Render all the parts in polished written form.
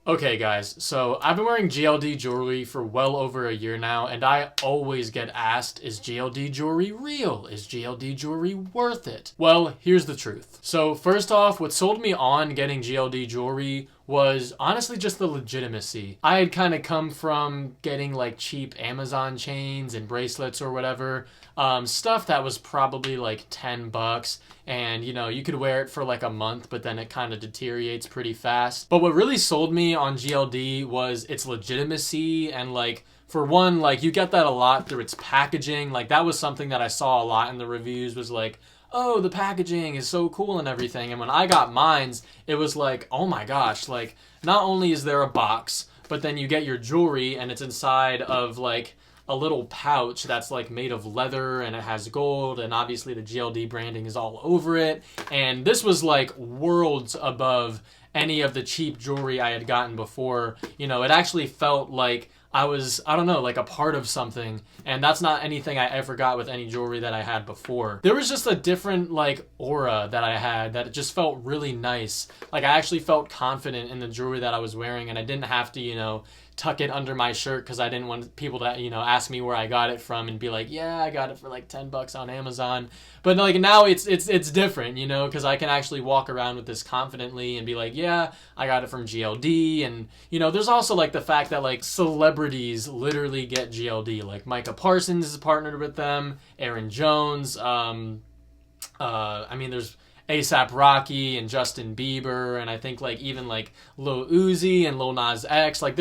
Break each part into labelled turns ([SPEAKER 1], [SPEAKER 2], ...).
[SPEAKER 1] Okay, guys, so I've been wearing GLD jewelry for well over a year now, and I always get asked, is GLD jewelry real? Is GLD jewelry worth it? Well, here's the truth. So, first off, what sold me on getting GLD jewelry was honestly just the legitimacy. I had kind of come from getting like cheap Amazon chains and bracelets or whatever, stuff that was probably like $10, and you could wear it for like a month, but then it kind of deteriorates pretty fast. But what really sold me on GLD was its legitimacy, and like, for one, like, you get that a lot through its packaging. Like, that was something that I saw a lot in the reviews, was like, oh, the packaging is so cool and everything. And when I got mines, it was like, oh my gosh, like, not only is there a box, but then you get your jewelry and it's inside of like a little pouch that's like made of leather, and it has gold, and obviously the GLD branding is all over it. And this was like worlds above any of the cheap jewelry I had gotten before. It actually felt like I was, I don't know, like a part of something. And that's not anything I ever got with any jewelry that I had before. There was just a different like aura that I had that it just felt really nice. Like, I actually felt confident in the jewelry that I was wearing, and I didn't have to, tuck it under my shirt because I didn't want people to, ask me where I got it from and be like, yeah, I got it for like $10 on Amazon. But like, now it's different, because I can actually walk around with this confidently and be like, yeah, I got it from GLD. And there's also like the fact that like celebrities literally get GLD. Like, Micah Parsons is partnered with them, Aaron Jones. There's ASAP Rocky and Justin Bieber, and I think like even like Lil Uzi and Lil Nas X. Like,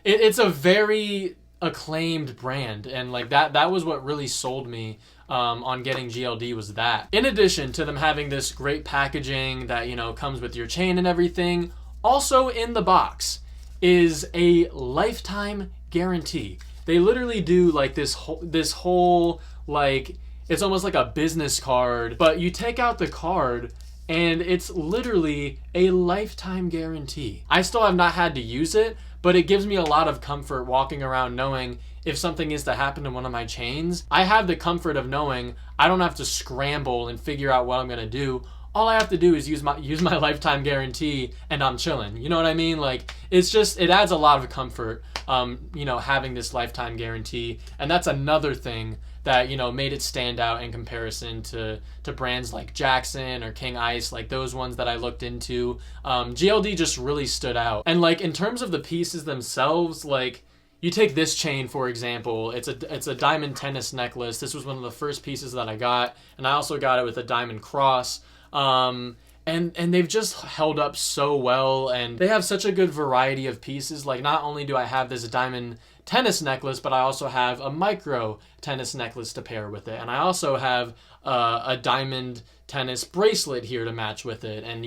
[SPEAKER 1] it's a very acclaimed brand, and like that was what really sold me on getting GLD, was that. In addition to them having this great packaging that comes with your chain and everything, also in the box is a lifetime guarantee. They literally do like this whole like, it's almost like a business card, but you take out the card and it's literally a lifetime guarantee. I still have not had to use it, but it gives me a lot of comfort walking around knowing if something is to happen to one of my chains, I have the comfort of knowing I don't have to scramble and figure out what I'm gonna do. All I have to do is use my lifetime guarantee, and I'm chilling. You know what I mean? Like, it adds a lot of comfort, having this lifetime guarantee. And that's another thing that, made it stand out in comparison to brands like Jackson or King Ice, like those ones that I looked into. GLD just really stood out. And like, in terms of the pieces themselves, like, you take this chain, for example. It's a diamond tennis necklace. This was one of the first pieces that I got, and I also got it with a diamond cross. And they've just held up so well, and they have such a good variety of pieces. Like, not only do I have this diamond tennis necklace, but I also have a micro tennis necklace to pair with it, and I also have a diamond tennis bracelet here to match with it. And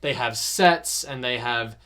[SPEAKER 1] they have sets, and they have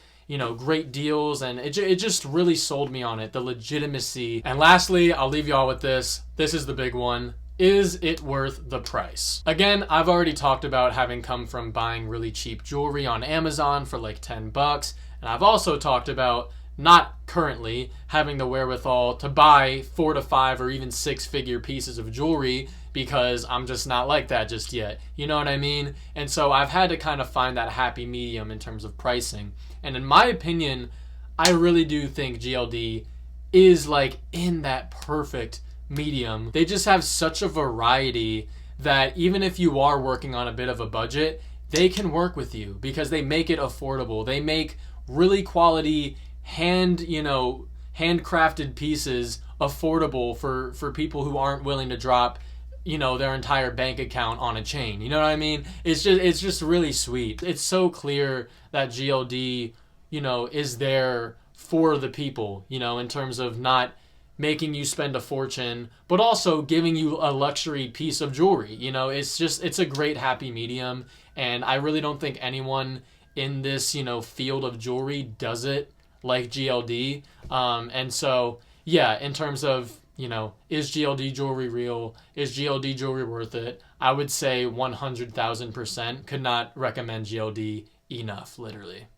[SPEAKER 1] great deals, and it just really sold me on it, the legitimacy. And lastly, I'll leave y'all with this. This is the big one. Is it worth the price? Again, I've already talked about having come from buying really cheap jewelry on Amazon for like $10, and I've also talked about not currently having the wherewithal to buy 4 to 5 or even 6-figure pieces of jewelry, because I'm just not like that just yet. You know what I mean? And so I've had to kind of find that happy medium in terms of pricing. And in my opinion, I really do think GLD is like in that perfect medium. They just have such a variety that even if you are working on a bit of a budget, they can work with you because they make it affordable. They make really quality handcrafted pieces affordable for people who aren't willing to drop their entire bank account on a chain. You know what I mean? It's just really sweet. It's so clear that GLD is there for the people, in terms of not making you spend a fortune, but also giving you a luxury piece of jewelry. It's a great happy medium, and I really don't think anyone in this, field of jewelry does it like GLD. And so, yeah, in terms of, is GLD jewelry real? Is GLD jewelry worth it? I would say 100,000%. Could not recommend GLD enough, literally.